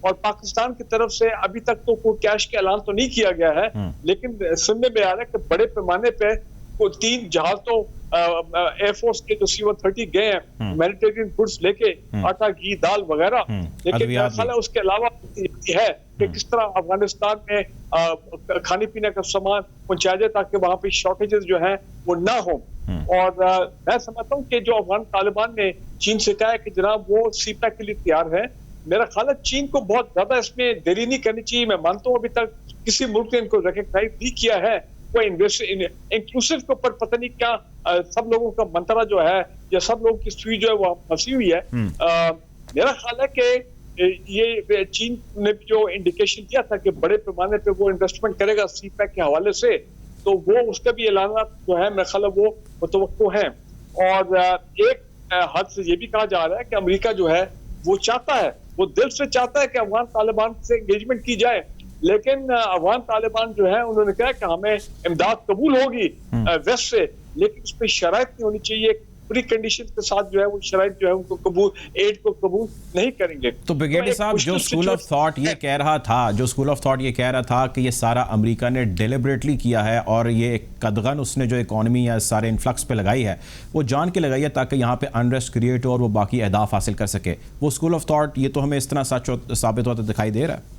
اور پاکستان کی طرف سے ابھی تک تو کوئی کیش کا اعلان تو نہیں کیا گیا ہے، لیکن سننے میں آ رہا ہے کہ بڑے پیمانے پہ کوئی 3 جہاز تو ایئر فورس کے جو C-130 گئے ہیں ہیومینیٹیرین گڈس لے کے، آٹا گھی دال وغیرہ، لیکن میرا خیال ہے اس کے علاوہ یہ ہے کہ کس طرح افغانستان میں کھانے پینے کا سامان پہنچایا جائے تاکہ وہاں پہ شارٹیجز جو ہیں وہ نہ ہوں. اور میں سمجھتا ہوں کہ جو افغان طالبان نے چین سے کہا ہے کہ جناب وہ سی پیک کے لیے تیار ہے، میرا خیال ہے چین کو بہت زیادہ اس میں دیری نہیں کرنی چاہیے. میں مانتا ہوں ابھی تک کسی ملک نے ان کو ریکگنائز نہیں کیا ہے. وہ انکلوسیو کے اوپر پتہ نہیں کیا سب لوگوں کا منترا جو ہے یا سب لوگوں کی سوئی جو ہے وہ پھنسی ہوئی ہے. میرا خیال ہے کہ یہ چین نے جو انڈیکیشن دیا تھا کہ بڑے پیمانے پہ وہ انویسٹمنٹ کرے گا سی پیک کے حوالے سے، تو وہ اس کا بھی اعلانات جو ہے میرا خیال ہے وہ متوقع ہیں. اور ایک حد سے یہ بھی کہا جا رہا ہے کہ امریکہ جو ہے وہ چاہتا ہے، وہ دل سے چاہتا ہے کہ افغان طالبان سے انگیجمنٹ کی جائے، لیکن افغان طالبان جو ہے انہوں نے کہا کہ ہمیں امداد قبول ہوگی ویسٹ سے، لیکن اس پہ شرائط نہیں ہونی چاہیے. پری کنڈیشن کے ساتھ جو ہے وہ شرائط جو ہے ان کو قبول ایڈ کو قبول نہیں کریں گے. تو بریگیڈیئر صاحب جو اسکول آف تھاٹ یہ کہہ رہا تھا کہ یہ سارا امریکہ نے ڈیلیبریٹلی کیا ہے اور یہ قدغن اس نے جو اکانومی یا سارے انفلکس پہ لگائی ہے وہ جان کے لگائی ہے تاکہ یہاں پہ انریسٹ کریٹ ہو اور وہ باقی اہداف حاصل کر سکے، وہ اسکول آف تھاٹ یہ تو ہمیں اس طرح سچ ثابت ہوتا دکھائی دے رہا ہے؟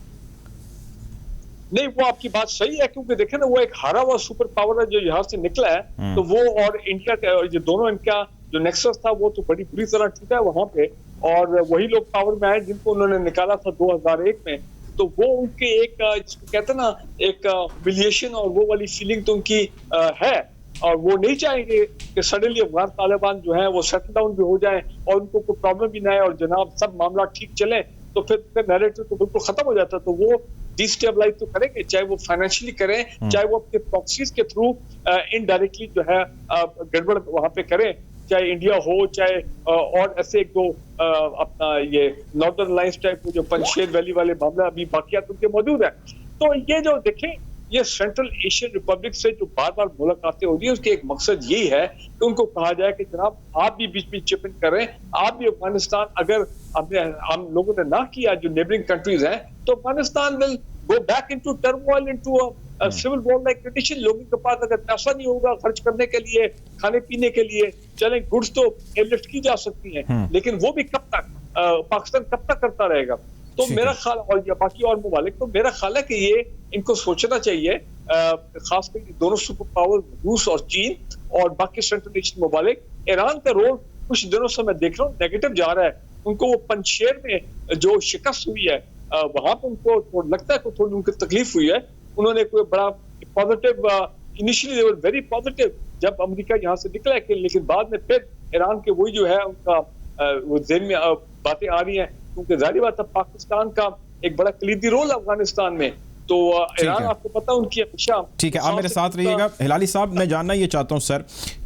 نہیں، وہ آپ کی بات صحیح ہے، کیونکہ دیکھیں نا وہ ایک ہارا ہوا سپر پاور ہے جو یہاں سے نکلا ہے، تو وہ اور انڈیا کا جو دونوں ان کا جو نیکسس تھا وہ تو بڑی بری طرح ٹوٹا ہے وہاں پہ، اور وہی لوگ پاور میں آئے جن کو انہوں نے نکالا تھا 2001 میں. تو وہ ان کے ایک جس کو کہتے ہیں نا ایک ہیوملیشن اور وہ والی فیلنگ تو ان کی ہے، اور وہ نہیں چاہیں گے کہ سڈنلی افغان طالبان جو ہیں وہ سیٹل ڈاؤن بھی ہو جائیں اور ان کو کوئی پرابلم بھی نہ آئے اور جناب سب معاملات ٹھیک چلیں، تو پھر نیریٹو تو بالکل ختم ہو جاتا. تو وہ ڈیسٹیبلائز تو کریں گے، چاہے وہ فائنینشلی کریں، چاہے وہ اپنے پراکسیز کے تھرو انڈائریکٹلی جو ہے گڑبڑ وہاں پہ کریں، چاہے انڈیا ہو چاہے اور ایسے ایک دو اپنا یہ ناردرن لائنس ٹائپ جو پنشیر ویلی والے معاملہ ابھی باقیات ان کے موجود ہیں. تو یہ جو دیکھیں یہ سینٹرل ایشین ریپبلک سے جو بار بار ملاقاتیں ہو رہی ہیں اس کے ایک مقصد یہی ہے کہ ان کو کہا جائے کہ جناب آپ بھی بیچ بیچ چپ ان کریں، آپ بھی افغانستان اگر ہم لوگوں نے نہ کیا جو نیبرنگ کنٹریز ہیں تو Afghanistan will go back into turmoil into civil war like condition. لوگوں کے پاس اگر پیسہ نہیں ہوگا خرچ کرنے کے لیے کھانے پینے کے لیے، چلیں گڈس تو ایئر لفٹ کی جا سکتی ہیں لیکن وہ بھی کب تک پاکستان کب تک کرتا رہے گا. تو میرا خیال اور باقی اور ممالک، تو میرا خیال ہے کہ یہ ان کو سوچنا چاہیے، خاص کر دونوں سپر پاور روس اور چین اور باقی سینٹرل ایشین ممالک. ایران کا رول کچھ دنوں سے میں دیکھ رہا ہوں نیگیٹو جا رہا ہے. ان کو وہ پنشیر میں جو شکست ہوئی ہے وہاں پہ ان کو لگتا ہے کہ تھوڑی ان کی تکلیف ہوئی ہے. انہوں نے کوئی بڑا positive initially they were very positive جب امریکہ یہاں سے نکلا ہے، لیکن بعد میں پھر ایران کے وہی جو ہے ان کا وہ ذہن میں باتیں آ رہی ہیں، کیونکہ ظاہری بات ہے پاکستان کا ایک بڑا کلیدی رول ہے افغانستان میں. تو ایران آپ کو پتہ ان کی ہمیشہ. ٹھیک ہے، آپ میرے ساتھ رہیے گا. ہلالی صاحب میں جاننا یہ چاہتا ہوں سر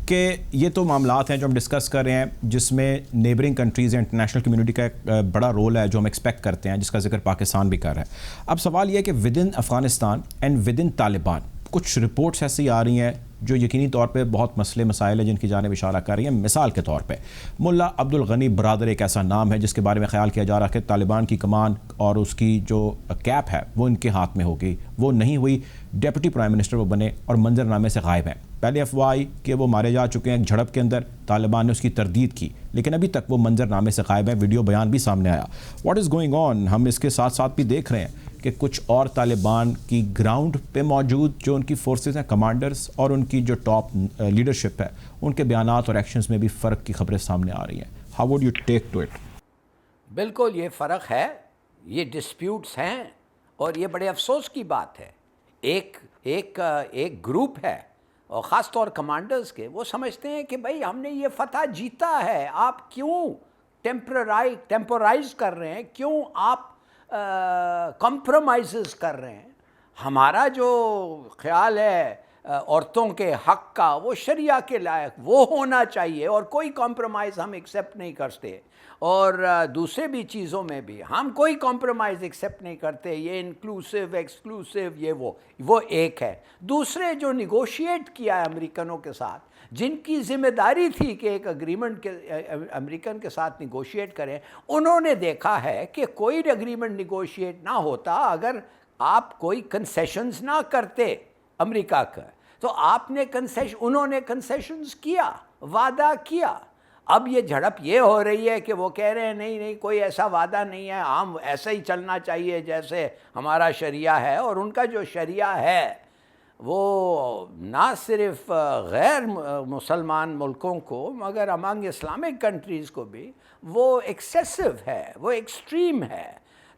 کہ یہ تو معاملات ہیں جو ہم ڈسکس کر رہے ہیں جس میں نیبرنگ کنٹریز انٹرنیشنل کمیونٹی کا ایک بڑا رول ہے جو ہم ایکسپیکٹ کرتے ہیں، جس کا ذکر پاکستان بھی کر رہا ہے. اب سوال یہ ہے کہ with in Afghanistan and with in Taliban کچھ رپورٹس ایسی آ رہی ہیں جو یقینی طور پہ بہت مسئلے مسائل ہیں جن کی جانب اشارہ کر رہی ہیں. مثال کے طور پہ ملا عبد الغنی برادر ایک ایسا نام ہے جس کے بارے میں خیال کیا جا رہا ہے کہ طالبان کی کمان اور اس کی جو کیپ ہے وہ ان کے ہاتھ میں ہوگی، وہ نہیں ہوئی. ڈیپٹی پرائم منسٹر وہ بنے اور منظرنامے سے غائب ہیں. پہلے افواہ آئی کہ وہ مارے جا چکے ہیں جھڑپ کے اندر، طالبان نے اس کی تردید کی، لیکن ابھی تک وہ منظرنامے سے غائب ہیں. ویڈیو بیان بھی سامنے آیا. What is going on? ہم اس کے ساتھ ساتھ بھی دیکھ رہے ہیں کہ کچھ اور طالبان کی گراؤنڈ پہ موجود جو ان کی فورسز ہیں، کمانڈرز اور ان کی جو ٹاپ لیڈرشپ ہے، ان کے بیانات اور ایکشنز میں بھی فرق کی خبریں سامنے آ رہی ہیں. How would you take to it? بالکل یہ فرق ہے، یہ ڈسپیوٹس ہیں اور یہ بڑے افسوس کی بات ہے. ایک گروپ ہے اور خاص طور کمانڈرز کے، وہ سمجھتے ہیں کہ بھائی ہم نے یہ فتح جیتا ہے، آپ کیوں ٹیمپورائز کر رہے ہیں، کیوں آپ کمپرومائزز کر رہے ہیں. ہمارا جو خیال ہے عورتوں کے حق کا، وہ شریعہ کے لائق وہ ہونا چاہیے، اور کوئی کمپرومائز ہم ایکسیپٹ نہیں کرتے، اور دوسرے بھی چیزوں میں بھی ہم کوئی کمپرومائز ایکسیپٹ نہیں کرتے، یہ انکلوسیو ایکسکلوسیو یہ وہ ایک ہے۔ دوسرے جو نیگوشیٹ کیا ہے امریکنوں کے ساتھ، جن کی ذمہ داری تھی کہ ایک اگریمنٹ کے امریکن کے ساتھ نیگوشیٹ کریں، انہوں نے دیکھا ہے کہ کوئی اگریمنٹ نیگوشیٹ نہ ہوتا اگر آپ کوئی کنسیشنز نہ کرتے امریکہ کا، تو انہوں نے کنسیشنز کیا، وعدہ کیا۔ اب یہ جھڑپ یہ ہو رہی ہے کہ وہ کہہ رہے ہیں نہیں کوئی ایسا وعدہ نہیں ہے، ہم ایسا ہی چلنا چاہیے جیسے ہمارا شریعہ ہے، اور ان کا جو شریعہ ہے وہ نہ صرف غیر مسلمان ملکوں کو مگر امانگ اسلامک کنٹریز کو بھی وہ ایکسیسو ہے، وہ ایکسٹریم ہے۔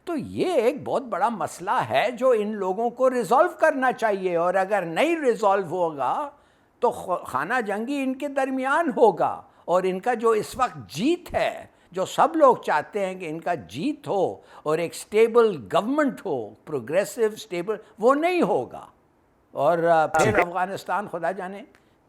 تو یہ ایک بہت بڑا مسئلہ ہے جو ان لوگوں کو ریزالو کرنا چاہیے، اور اگر نہیں ریزالو ہوگا تو خانہ جنگی ان کے درمیان ہوگا، اور ان کا جو اس وقت جیت ہے، جو سب لوگ چاہتے ہیں کہ ان کا جیت ہو اور ایک سٹیبل گورنمنٹ ہو، پروگریسو سٹیبل، وہ نہیں ہوگا، اور پھر افغانستان خدا جانے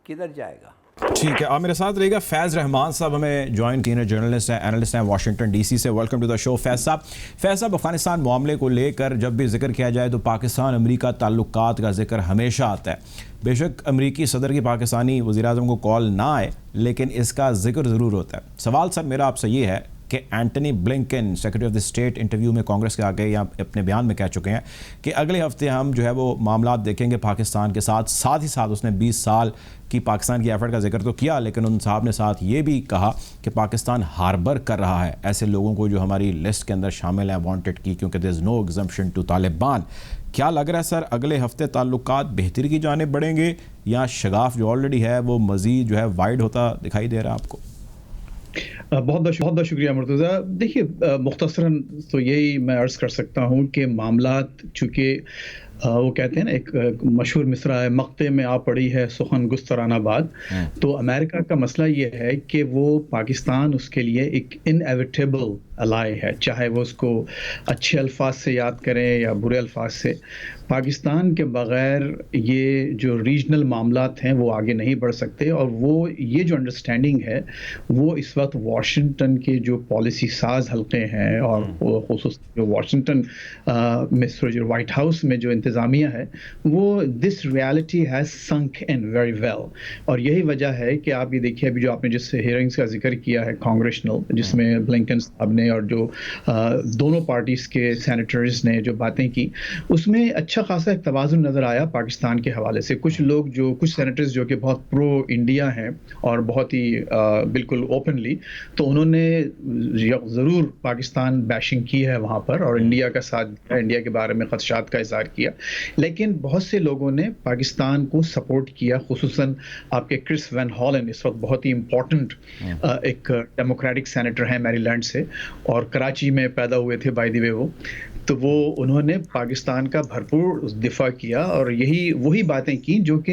کدھر جائے گا۔ ٹھیک ہے، آپ میرے ساتھ رہے گا۔ فیض رحمان صاحب ہمیں جوائن کیے، جرنلسٹ ہیں، اینالسٹ ہیں واشنگٹن ڈی سی سے۔ ویلکم ٹو دا شو فیض صاحب، افغانستان معاملے کو لے کر جب بھی ذکر کیا جائے تو پاکستان امریکہ تعلقات کا ذکر ہمیشہ آتا ہے۔ بے شک امریکی صدر کی پاکستانی وزیر اعظم کو کال نہ آئے لیکن اس کا ذکر ضرور ہوتا ہے۔ سوال سر میرا آپ سے یہ ہے کہ Antony Blinken secretary of the state interview میں کانگریس کے آگے یا اپنے بیان میں کہہ چکے ہیں کہ اگلے ہفتے ہم جو ہے وہ معاملات دیکھیں گے پاکستان کے ساتھ ہی ساتھ اس نے 20 سال کی پاکستان کی ایفرٹ کا ذکر تو کیا، لیکن ان صاحب نے ساتھ یہ بھی کہا کہ پاکستان ہاربر کر رہا ہے ایسے لوگوں کو جو ہماری لسٹ کے اندر شامل ہیں وانٹڈ کی، کیونکہ دیر از نو ایگزمپشن ٹو طالبان۔ کیا لگ رہا ہے سر اگلے ہفتے تعلقات بہتری کی جانب بڑھیں گے یا شگاف جو آلریڈی ہے وہ مزید جو ہے وائڈ ہوتا دکھائی دے رہا ہے آپ کو؟ بہت بہت شکریہ مرتضیٰ۔ دیکھیے مختصراً تو یہی میں عرض کر سکتا ہوں کہ معاملات چونکہ وہ کہتے ہیں نا ایک مشہور مصرع ہے، مقطع میں آ پڑی ہے سخن گسترانہ باد، تو امریکہ کا مسئلہ یہ ہے کہ وہ پاکستان اس کے لیے ایک انیویٹیبل الائی ہے، چاہے وہ اس کو اچھے الفاظ سے یاد کریں یا برے الفاظ سے۔ پاکستان کے بغیر یہ جو ریجنل معاملات ہیں وہ آگے نہیں بڑھ سکتے، اور وہ یہ جو انڈرسٹینڈنگ ہے وہ اس وقت واشنگٹن کے جو پالیسی ساز حلقے ہیں اور خصوصاً جو واشنگٹن میں جو وائٹ ہاؤس میں جو انتظامیہ ہے وہ this reality has sunk in very well, اور یہی وجہ ہے کہ آپ یہ دیکھیے ابھی جو آپ نے جس ہیئرنگز کا ذکر کیا ہے کانگریشنل، جس میں بلنکن صاحب نے اور جو دونوں پارٹیز کے سینیٹرز نے جو باتیں کی، اس میں اچھا خاصا ایک توازن نظر آیا پاکستان کے حوالے سے۔ کچھ سینیٹرز جو کہ بہت پرو انڈیا ہیں اور بہت ہی بالکل اوپنلی، تو انہوں نے ضرور پاکستان بیشنگ کی ہے وہاں پر اور انڈیا کا ساتھ دیا، انڈیا کے بارے میں خدشات کا اظہار کیا، لیکن بہت سے لوگوں نے پاکستان کو سپورٹ کیا، خصوصاً آپ کے کرس وین ہالن اس وقت بہت ہی امپورٹنٹ ایک ڈیموکریٹک سینیٹر ہیں میری لینڈ سے اور کراچی میں پیدا ہوئے تھے بائی دی وے وہ، تو انہوں نے پاکستان کا بھرپور دفاع کیا اور وہی باتیں کی جو کہ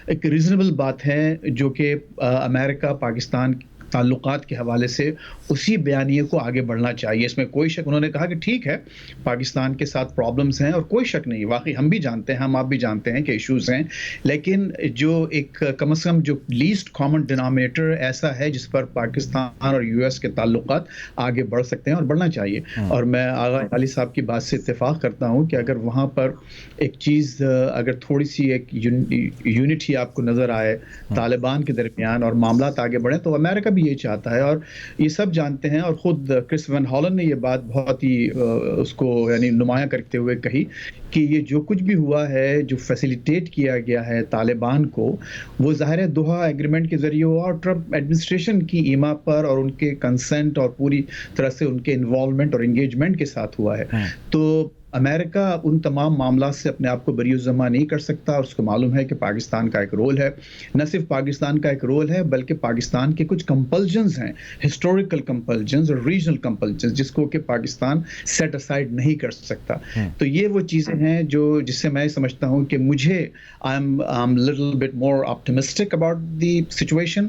ایک ریزنیبل بات ہے، جو کہ امریکہ پاکستان تعلقات کے حوالے سے اسی بیانیے کو آگے بڑھنا چاہیے، اس میں کوئی شک۔ انہوں نے کہا کہ ٹھیک ہے پاکستان کے ساتھ پرابلمز ہیں اور کوئی شک نہیں، واقعی ہم بھی جانتے ہیں، ہم آپ بھی جانتے ہیں کہ ایشوز ہیں، لیکن جو ایک کم از کم جو لیسٹ کامن ڈینامینیٹر ایسا ہے جس پر پاکستان اور یو ایس کے تعلقات آگے بڑھ سکتے ہیں اور بڑھنا چاہیے۔ اور میں آغا علی صاحب کی بات سے اتفاق کرتا ہوں کہ اگر وہاں پر ایک چیز اگر تھوڑی سی ایک یونٹی آپ کو نظر آئے طالبان کے درمیان اور معاملات آگے بڑھیں تو امریکہ بھی یہ چاہتا ہے، اور یہ سب جانتے ہیں، اور خود کرس وین ہالن نے یہ بات بہت ہی اس کو یعنی نمایاں کرتے ہوئے کہی کہ یہ جو کچھ بھی ہوا ہے، جو فیسیلیٹیٹ کیا گیا ہے طالبان کو، وہ ظاہر ہے دوحہ ایگریمنٹ کے ذریعے ہوا اور ٹرمپ ایڈمنسٹریشن کی ایما پر اور ان کے کنسنٹ اور پوری طرح سے ان کے انوالومنٹ اور انگیجمنٹ کے ساتھ ہوا ہے۔ تو امریکہ ان تمام معاملات سے اپنے آپ کو بری الزمہ نہیں کر سکتا، اور اس کو معلوم ہے کہ پاکستان کا ایک رول ہے، نہ صرف پاکستان کا ایک رول ہے بلکہ پاکستان کے کچھ کمپلجنز ہیں، ہسٹوریکل کمپلجنز اور ریجنل کمپلجنز، جس کو کہ پاکستان سیٹ اسائڈ نہیں کر سکتا۔ تو یہ وہ چیزیں ہیں جس سے میں سمجھتا ہوں کہ مجھے I am little bit more optimistic about the situation.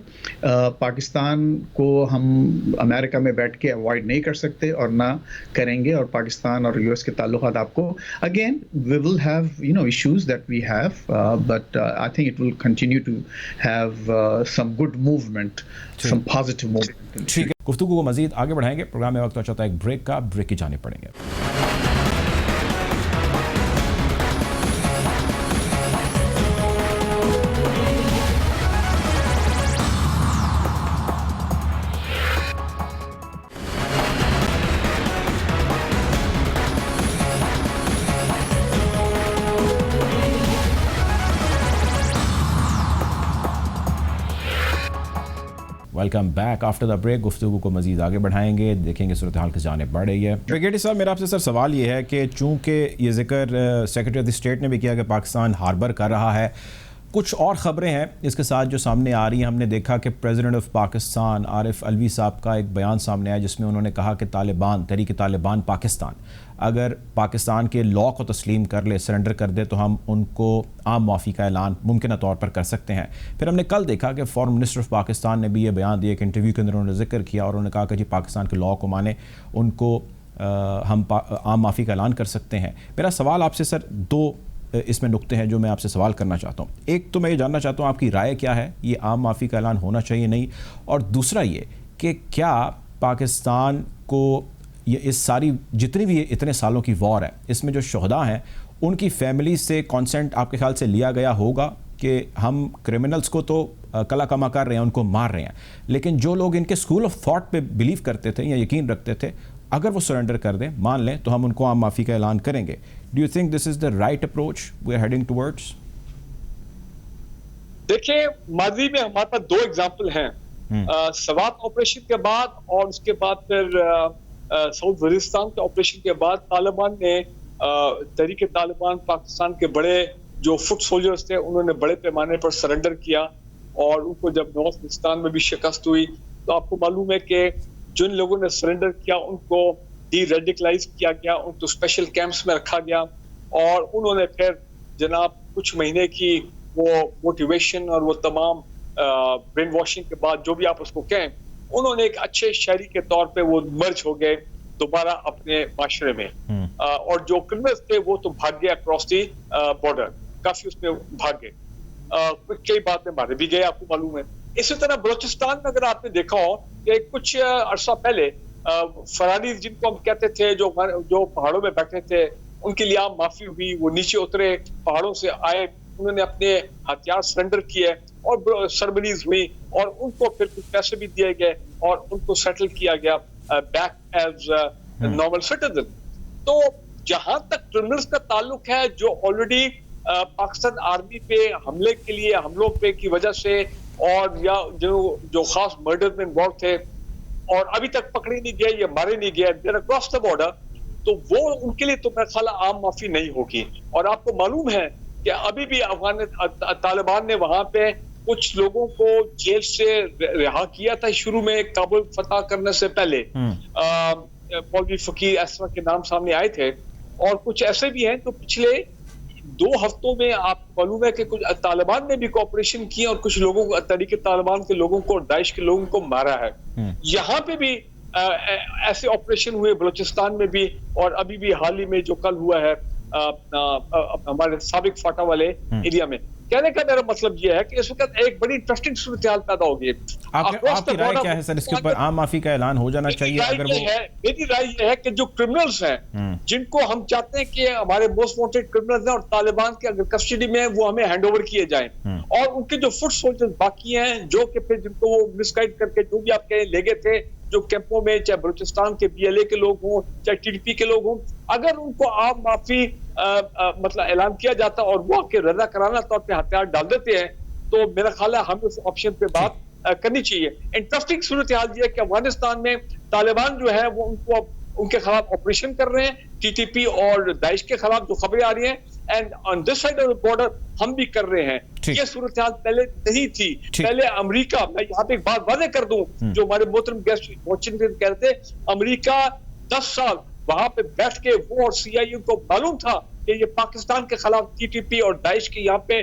Pakistan کو ہم امریکہ میں بیٹھ کے اوائڈ نہیں کر سکتے اور نہ کریں گے، اور پاکستان اور یو ایس کے تعلقات بات آپ کو. Again, we will have issues that we have, but I think it will continue to have some good movement, some positive movement. ٹھیک ہے, گفتگو کو مزید آگے بڑھائیں گے. پروگرام میں وقت ہو چاہتا ہے ایک بریک کا, بریک کی جانب پڑیں گے. Welcome back after the break. گفتگو کو مزید آگے بڑھائیں گے, دیکھیں گے صورتحال کس جانب بڑھ رہی ہے. بریگیڈیئر صاحب, میرا آپ سے سر سوال یہ ہے کہ چونکہ یہ ذکر سیکرٹری آف دی اسٹیٹ نے بھی کیا کہ پاکستان ہاربر کر رہا ہے, کچھ اور خبریں ہیں اس کے ساتھ جو سامنے آ رہی ہیں. ہم نے دیکھا کہ پریزیڈنٹ آف پاکستان عارف علوی صاحب کا ایک بیان سامنے آیا جس میں انہوں نے کہا کہ طالبان, تحریک طالبان پاکستان اگر پاکستان کے لاء کو تسلیم کر لے, سرنڈر کر دے, تو ہم ان کو عام معافی کا اعلان ممکنہ طور پر کر سکتے ہیں. پھر ہم نے کل دیکھا کہ فارن منسٹر آف پاکستان نے بھی یہ بیان دیا, کہ انٹرویو کے اندر انہوں نے ذکر کیا اور انہوں نے کہا کہ جی پاکستان کے لاء کو مانے, ان کو ہم عام معافی کا اعلان کر سکتے ہیں. میرا سوال آپ سے سر دو اس میں نقطے ہیں جو میں آپ سے سوال کرنا چاہتا ہوں. ایک تو میں یہ جاننا چاہتا ہوں آپ کی رائے کیا ہے, یہ عام معافی کا اعلان ہونا چاہیے نہیں, اور دوسرا یہ کہ کیا پاکستان کو یہ اس ساری جتنی بھی اتنے سالوں کی وار ہے اس میں جو شہداء ہیں ان کی فیملی سے کانسنٹ آپ کے خیال سے لیا گیا ہوگا کہ ہم کرمنلز کو تو کلا کما کر رہے ہیں, ان کو مار رہے ہیں, لیکن جو لوگ ان کے اسکول آف تھاٹ پہ بلیو کرتے تھے یا یقین رکھتے تھے, اگر وہ سرنڈر کر دیں, مان لیں, تو ہم ان کو عام معافی کا اعلان کریں گے. Do you think this is the right approach we are heading towards? دیکھیں, ماضی میں ہمارے پاس دو ایگزامپل ہیں, سوات آپریشن کے بعد اور اس کے بعد پھر ساؤتھ وزیرستان کے آپریشن کے بعد طالبان نے, تحریک طالبان پاکستان کے بڑے جو فٹ سولجرز تھے انہوں نے بڑے پیمانے پر سرنڈر کیا, اور ان کو جب نارتھ وزیرستان میں بھی شکست ہوئی تو آپ کو معلوم ہے کہ جن لوگوں نے سرنڈر کیا ان کو ڈی ریڈیکلائز کیا گیا, ان کو اسپیشل کیمپس میں رکھا گیا, اور انہوں نے پھر جناب کچھ مہینے کی وہ موٹیویشن اور وہ تمام برین واشنگ کے بعد جو بھی آپ اس کو کہیں, انہوں نے ایک اچھے شہری کے طور پہ وہ مرج ہو گئے دوبارہ اپنے معاشرے میں, اور جو کرمنلز تھے وہ تو بھاگ گئے اکراس دی بارڈر, کافی اس میں بھاگ گئے, کئی بات میں مارے بھی گئے, آپ کو معلوم ہے. اسی طرح بلوچستان میں اگر آپ نے دیکھا ہو کہ کچھ عرصہ پہلے فراری جن کو ہم کہتے تھے جو پہاڑوں میں بیٹھے تھے, ان کے لیے عام معافی ہوئی, وہ نیچے اترے, پہاڑوں سے آئے, انہوں نے اپنے ہتھیار سرنڈر کیے اور سرمنیز ہوئی, اور ان کو پھر کچھ پیسے بھی دیے گئے اور ان کو سیٹل کیا گیا بیک ایز نارمل سٹیزن. تو جہاں تک کرمنلز کا تعلق ہے جو آلریڈی پاکستان آرمی پہ حملے کے لیے حملوں پہ کی وجہ سے اور یا جو خاص مرڈر میں انوالو تھے اور ابھی تک پکڑے نہیں گئے یا مارے نہیں گئے دیر اکراس دا بارڈر, تو وہ ان کے لیے تو میرا خیال عام معافی نہیں ہوگی. اور آپ کو معلوم ہے کہ ابھی بھی طالبان نے وہاں پہ کچھ لوگوں کو جیل سے رہا کیا تھا شروع میں, کابل فتح کرنے سے پہلے مولوی فقیر اس طرح کے نام سامنے آئے تھے, اور کچھ ایسے بھی ہیں جو پچھلے 2 ہفتوں میں آپ کو معلوم ہے کہ کچھ طالبان نے بھی کوآپریشن کی اور کچھ لوگوں کو, تحریک طالبان کے لوگوں کو, داعش کے لوگوں کو مارا ہے. یہاں پہ بھی ایسے آپریشن ہوئے بلوچستان میں بھی, اور ابھی بھی حال ہی میں جو کل ہوا ہے ہمارے سابق فاٹا والے ایریا میں. کہنے کا میرا مطلب یہ ہے کہ اس وقت ایک بڑی انٹرسٹنگ صورتحال پیدا ہوگی. آپ کی رائے کیا ہے سر اس کے اوپر, عام معافی کا اعلان ہو جانا چاہیے؟ میری رائے یہ ہے کہ جو کرمنلز ہیں جن کو ہم چاہتے ہیں کہ ہمارے موسٹ وانٹڈ کرمنلز ہیں اور طالبان کے اگر کسٹڈی میں ہیں وہ ہمیں ہینڈ اوور کیے جائیں, اور ان کے جو فٹ سولجرز باقی ہیں جو کہ پھر جن کو وہ مس گائیڈ کر کے جو بھی آپ کے لے گئے تھے جو کیمپوں میں, چاہے بلوچستان کے BLA کے لوگ ہوں چاہے TDP کے لوگ ہوں, اگر ان کو عام معافی مطلب اعلان کیا جاتا اور وہ کے رضا کرانا طور پہ ہتھیار ڈال دیتے ہیں, تو میرا خیال ہے ہمیں اس آپشن پہ بات کرنی چاہیے. انٹرسٹنگ صورتحال یہ ہے کہ افغانستان میں طالبان جو ہے وہ ان کے خلاف آپریشن کر رہے ہیں, TTP اور داعش کے خلاف جو خبریں آ رہی ہیں, and on this side of the border ہم بھی کر رہے ہیں. یہ صورتحال پہلے نہیں تھی. پہلے امریکہ, میں یہاں پہ ایک بات واضح کر دوں جو ہمارے محترم گیسٹ واچنگ کہہ رہے تھے, امریکہ 10 سال وہاں پہ بیٹھ کے وہ اور CIA کو معلوم تھا کہ یہ پاکستان کے خلاف TTP اور داعش کے یہاں پہ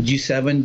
G7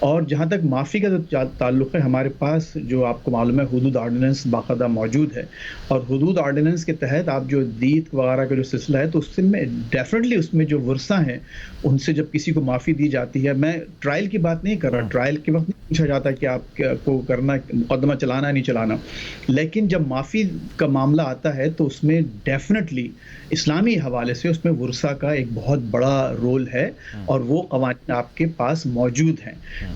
اور جہاں تک معافی کا جو تعلق ہے، ہمارے پاس جو آپ کو معلوم ہے حدود آرڈیننس باقاعدہ موجود ہے، اور حدود آرڈیننس کے تحت آپ جو دیت وغیرہ کا جو سلسلہ ہے تو اس میں ڈیفینیٹلی اس میں جو ورثہ ہیں ان سے جب کسی کو معافی دی جاتی ہے، میں ٹرائل کی بات نہیں کر رہا، ٹرائل کے وقت نہیں پوچھا جاتا کہ آپ کو کرنا مقدمہ چلانا ہے نہیں چلانا، لیکن جب معافی کا معاملہ آتا ہے تو اس میں ڈیفینیٹلی اسلامی حوالے سے اس میں ورثہ کا ایک بہت بڑا رول ہے، اور وہ قوانین آپ کے پاس موجود ہیں۔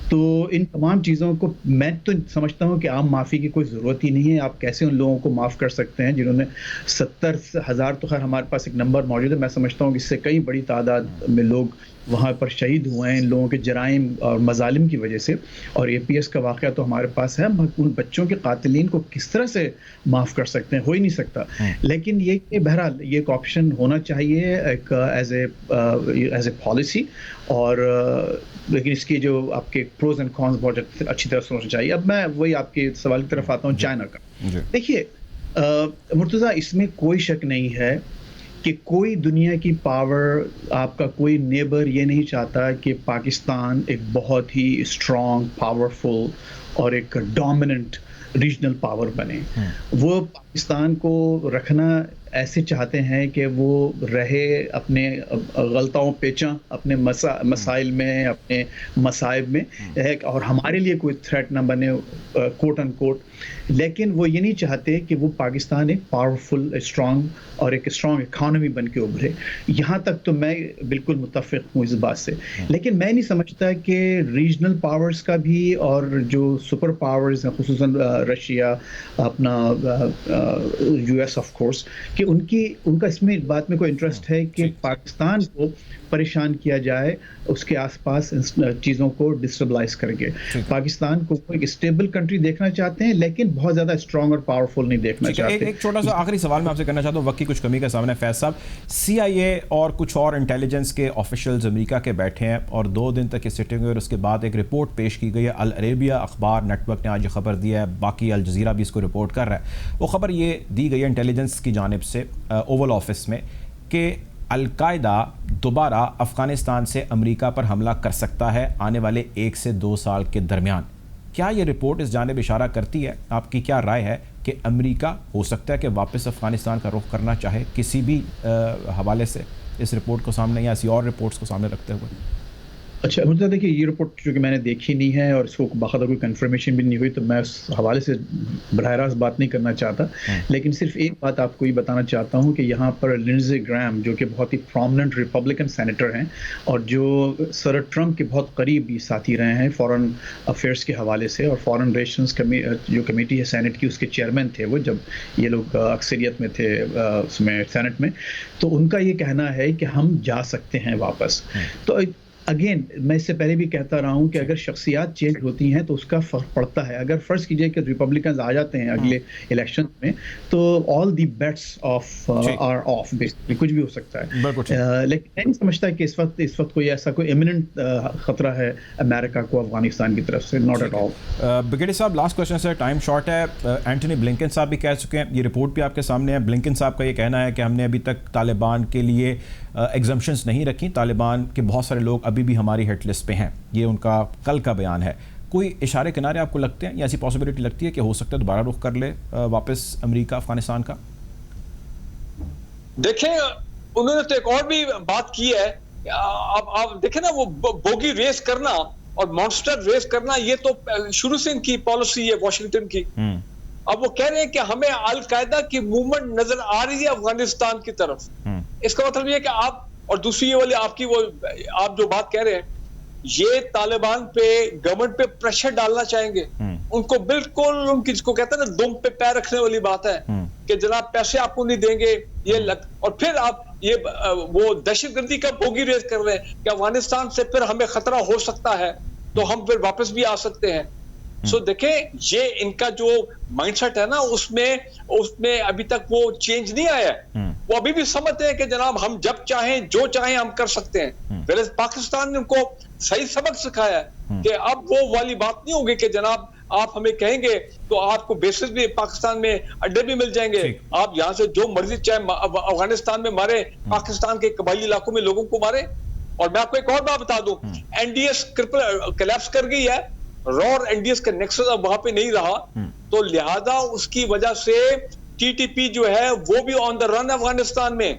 تو ان تمام چیزوں کو میں تو سمجھتا ہوں کہ عام معافی کی کوئی ضرورت ہی نہیں ہے۔ آپ کیسے ان لوگوں کو معاف کر سکتے ہیں جنہوں نے 70,000 تو خیر ہمارے پاس ایک نمبر موجود ہے، میں سمجھتا ہوں کہ اس سے کئی بڑی تعداد میں لوگ وہاں پر شہید ہوئے ہیں ان لوگوں کے جرائم اور مظالم کی وجہ سے، اور اے پی ایس کا واقعہ تو ہمارے پاس ہے۔ ہم ان بچوں کے قاتلین کو کس طرح سے معاف کر سکتے ہیں؟ ہو ہی نہیں سکتا۔ لیکن یہ کہ بہرحال یہ ایک آپشن ہونا چاہیے ایک ایز اے پالیسی، اور لیکن اس کی جو آپ کے پروز اینڈ کونس بہت اچھی طرح سوچنا چاہیے۔ اب میں وہی آپ کے سوال کی طرف آتا ہوں، چائنا کا۔ دیکھیے مرتضیٰ، اس میں کوئی شک نہیں ہے کہ کوئی دنیا کی پاور، آپ کا کوئی نیبر یہ نہیں چاہتا کہ پاکستان ایک بہت ہی اسٹرانگ، پاورفل اور ایک ڈومیننٹ ریجنل پاور بنے۔ وہ پاکستان کو رکھنا ایسے چاہتے ہیں کہ وہ رہے اپنے غلطاؤں پیچاں، اپنے مسائل میں، اپنے مصائب میں، اور ہمارے لیے کوئی تھریٹ نہ بنے کوٹ ان کوٹ۔ لیکن وہ یہ نہیں چاہتے کہ وہ پاکستان ایک پاورفل، اسٹرانگ اور ایک اسٹرانگ اکانومی بن کے ابھرے۔ یہاں تک تو میں بالکل متفق ہوں اس بات سے، لیکن میں نہیں سمجھتا کہ ریجنل پاورز کا بھی اور جو سپر پاورز ہیں، خصوصاً رشیا، اپنا یو ایس آف کورس، کہ ان کا اس میں بات میں کوئی انٹرسٹ ہے کہ پاکستان کو پریشان کیا جائے اس کے آس پاس چیزوں کو ڈسٹربلائز کر کے۔ پاکستان کو ایک اسٹیبل کنٹری دیکھنا چاہتے ہیں، لیکن بہت زیادہ اسٹرانگ اور پاورفل نہیں دیکھنا چاہتے۔ ایک چھوٹا سا آخری سوال میں آپ سے کرنا چاہتا ہوں، وقت کی کچھ کمی کا سامنا ہے۔ فیض صاحب، سی آئی اے اور کچھ اور انٹیلیجنس کے آفیشلز امریکہ کے بیٹھے ہیں اور 2 دن تک یہ سٹنگ ہوئی، اور اس کے بعد ایک رپورٹ پیش کی گئی ہے۔ العربیہ اخبار نیٹ ورک نے آج یہ خبر دی ہے، باقی الجزیرہ بھی اس کو رپورٹ کر رہا ہے۔ وہ خبر یہ دی گئی ہے انٹیلیجنس کی جانب سے اوول آفس میں کہ القاعدہ دوبارہ افغانستان سے امریکہ پر حملہ کر سکتا ہے آنے والے 1 سے 2 سال کے درمیان۔ کیا یہ رپورٹ اس جانب اشارہ کرتی ہے؟ آپ کی کیا رائے ہے کہ امریکہ ہو سکتا ہے کہ واپس افغانستان کا رخ کرنا چاہے کسی بھی حوالے سے، اس رپورٹ کو سامنے یا ایسی اور رپورٹس کو سامنے رکھتے ہوئے؟ اچھا مرتضیٰ، دیکھیے یہ رپورٹ چونکہ میں نے دیکھی نہیں ہے اور اس کو باقاعدہ کوئی کنفرمیشن بھی نہیں ہوئی، تو میں اس حوالے سے براہ راست بات نہیں کرنا چاہتا، لیکن صرف ایک بات آپ کو یہ بتانا چاہتا ہوں کہ یہاں پر لنڈزے گرام جو کہ بہت ہی پرومیننٹ ریپبلکن سینیٹر ہیں اور جو سر ٹرمپ کے بہت قریبی ساتھی رہے ہیں فارن افیئرس کے حوالے سے، اور فارن ریلیشنز جو کمیٹی ہے سینٹ کی، اس کے چیئرمین تھے وہ جب یہ لوگ اکثریت میں تھے اس میں سینٹ میں، تو ان کا یہ کہنا ہے کہ ہم جا سکتے ہیں واپس۔ تو اگین میں اس سے پہلے بھی کہتا رہا ہوں کہ اگر شخصیات چینج ہوتی ہیں تو اس کا فرق پڑتا ہے۔ اگر فرض کیجئے کہ ریپبلکنز آ جاتے ہیں اگلے الیکشن میں تو آل دی بیٹس آر آف، بیسکلی کچھ بھی ہو سکتا ہے۔ لیکن میں نہیں سمجھتا کہ اس وقت کوئی ایسا کوئی ایمیننٹ خطرہ ہے امریکہ کو افغانستان کی طرف سے، ناٹ ایٹ آل۔ بگیڑی صاحب، لاسٹ کوشچن سے ٹائم شارٹ ہے۔ اینٹونی بلنکن صاحب بھی کہہ چکے ہیں، یہ رپورٹ بھی آپ کے سامنے ہے، بلنکن صاحب کا یہ کہنا ہے کہ ہم نے ابھی تک طالبان کے لیے ایگزمپشنز نہیں رکھی، طالبان کے بہت سارے لوگ ابھی بھی ہماری ہٹ لسٹ پہ ہیں، یہ ان کا کل کا بیان ہے۔ کوئی اشارے کنارے آپ کو لگتے ہیں یا ایسی پاسبلٹی لگتی ہے کہ ہو سکتا ہے دوبارہ رخ کر لے واپس امریکہ افغانستان کا؟ دیکھیں انہوں نے تو ایک اور بھی بات کی ہے، اب آپ دیکھیں نا، وہ بوگی ریس کرنا اور مانسٹر ریس کرنا یہ تو شروع سے ان کی پالیسی ہے واشنگٹن کی۔ اب وہ کہہ رہے ہیں کہ ہمیں القاعدہ کی موومنٹ نظر آ رہی ہے افغانستان کی طرف، اس کا مطلب یہ ہے کہ آپ، اور دوسری یہ والی آپ کی وہ آپ جو بات کہہ رہے ہیں، یہ طالبان پہ گورنمنٹ پہ پریشر ڈالنا چاہیں گے، ان کو بالکل ان کی جس کو کہتے ہیں نا دم پہ پیر رکھنے والی بات ہے کہ جناب پیسے آپ کو نہیں دیں گے یہ اور پھر آپ یہ وہ دہشت گردی کا بوگی ریز کر رہے ہیں کہ افغانستان سے پھر ہمیں خطرہ ہو سکتا ہے تو ہم پھر واپس بھی آ سکتے ہیں۔ سو دیکھیں یہ ان کا جو مائنڈ سیٹ ہے نا اس میں ابھی تک وہ چینج نہیں آیا ہے، وہ ابھی بھی سمجھتے ہیں کہ جناب ہم جب چاہیں جو چاہیں ہم کر سکتے ہیں۔ ویئرز پاکستان نے ان کو صحیح سبق سکھایا ہے کہ اب وہ والی بات نہیں ہوگی کہ جناب آپ ہمیں کہیں گے تو آپ کو بیسز بھی پاکستان میں اڈے بھی مل جائیں گے، آپ یہاں سے جو مرضی چاہے افغانستان میں مارے، پاکستان کے قبائلی علاقوں میں لوگوں کو مارے۔ اور میں آپ کو ایک اور بات بتا دوں, NDS کلیپس کر گئی ہے, را اور NDS کا نیکسس اب وہاں پہ نہیں رہا, تو لہذا اس کی وجہ سے TTP جو ہے وہ بھی آن دا رن افغانستان میں.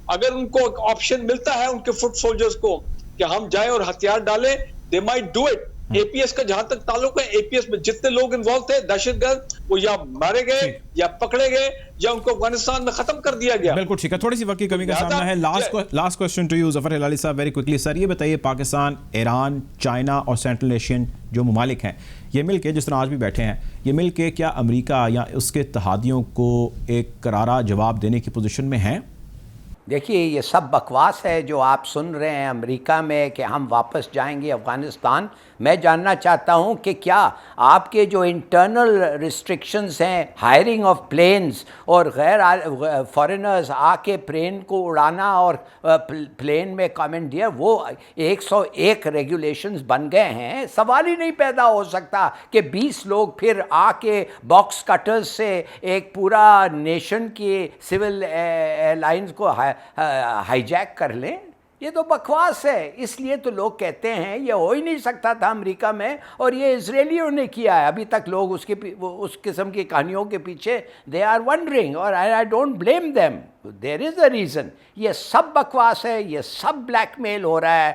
اگر ان کو آپشن ملتا ہے ان کے فٹ سولجرز کو کہ ہم جائیں اور ہتھیار ڈالیں, they might do it. APS کا جہاں تک تعلق ہے, APS میں جتنے لوگ انوالو تھے دہشت گرد, وہ یا مارے گئے یا پکڑے گئے یا ان کو افغانستان میں ختم کر دیا گیا. بالکل ٹھیک ہے, تھوڑی سی وقت کی کمی کا سامنا ہے. لاسٹ کوسچن ٹو یو ظفر ہلالی صاحب, ویری کوئکلی سر, یہ بتائیے پاکستان, ایران, چائنا اور سینٹرل ایشین جو ممالک ہیں, یہ مل کے, جس طرح آج بھی بیٹھے ہیں, یہ مل کے کیا امریکہ یا اس کے اتحادیوں کو ایک کرارا جواب دینے کی پوزیشن میں ہیں؟ دیکھیے یہ سب بکواس ہے جو آپ سن رہے ہیں امریکہ میں کہ ہم واپس جائیں گے افغانستان. میں جاننا چاہتا ہوں کہ کیا آپ کے جو انٹرنل ریسٹرکشنز ہیں, ہائرنگ آف پلینز اور غیر فارنرز آ کے پلین کو اڑانا اور پلین میں کامنڈیئر, وہ 101 ریگولیشنز بن گئے ہیں. سوال ہی نہیں پیدا ہو سکتا کہ 20 لوگ پھر آ کے باکس کٹرز سے ایک پورا نیشن کی سول ایئر لائنز کو ہائی جیک کر لیں. یہ تو بکواس ہے. اس لیے تو لوگ کہتے ہیں یہ ہو ہی نہیں سکتا تھا امریکہ میں, اور یہ اسرائیلیوں نے کیا ہے. ابھی تک لوگ اس قسم کی کہانیوں کے پیچھے they are wondering, اور I don't blame them. There is a reason. یہ سب بکواس ہے, یہ سب بلیک میل ہو رہا ہے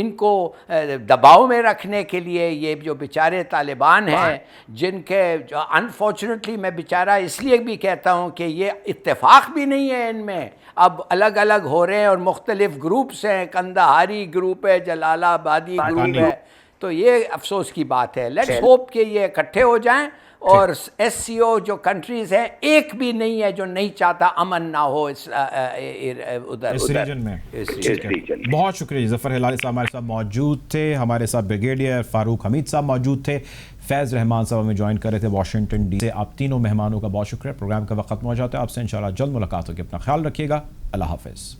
ان کو دباؤ میں رکھنے کے لیے. یہ جو بیچارے طالبان ہیں جن کے انفارچونیٹلی, میں بیچارہ اس لیے بھی کہتا ہوں کہ یہ اتفاق بھی نہیں ہے ان میں, اب الگ الگ ہو رہے ہیں اور مختلف گروپس ہیں, کندہاری گروپ ہے, جلال آبادی گروپ ہے. تو یہ افسوس کی بات ہے. لیٹس ہوپ کہ یہ اکٹھے ہو جائیں, اور SCO جو کنٹریز ہیں ایک بھی نہیں ہے جو نہیں چاہتا امن نہ ہو اس ریجن میں. بہت شکریہ. ظفر ہلالی صاحب ہمارے ساتھ موجود تھے, ہمارے ساتھ بریگیڈیئر فاروق حمید صاحب موجود تھے, فیض رحمان صاحب ہمیں جوائن کر رہے تھے واشنگٹن ڈی سے. آپ تینوں مہمانوں کا بہت شکریہ. پروگرام کا وقت ختم ہو جاتا ہے. آپ سے انشاءاللہ جلد ملاقات ہوگی. اپنا خیال رکھیے گا. اللہ حافظ.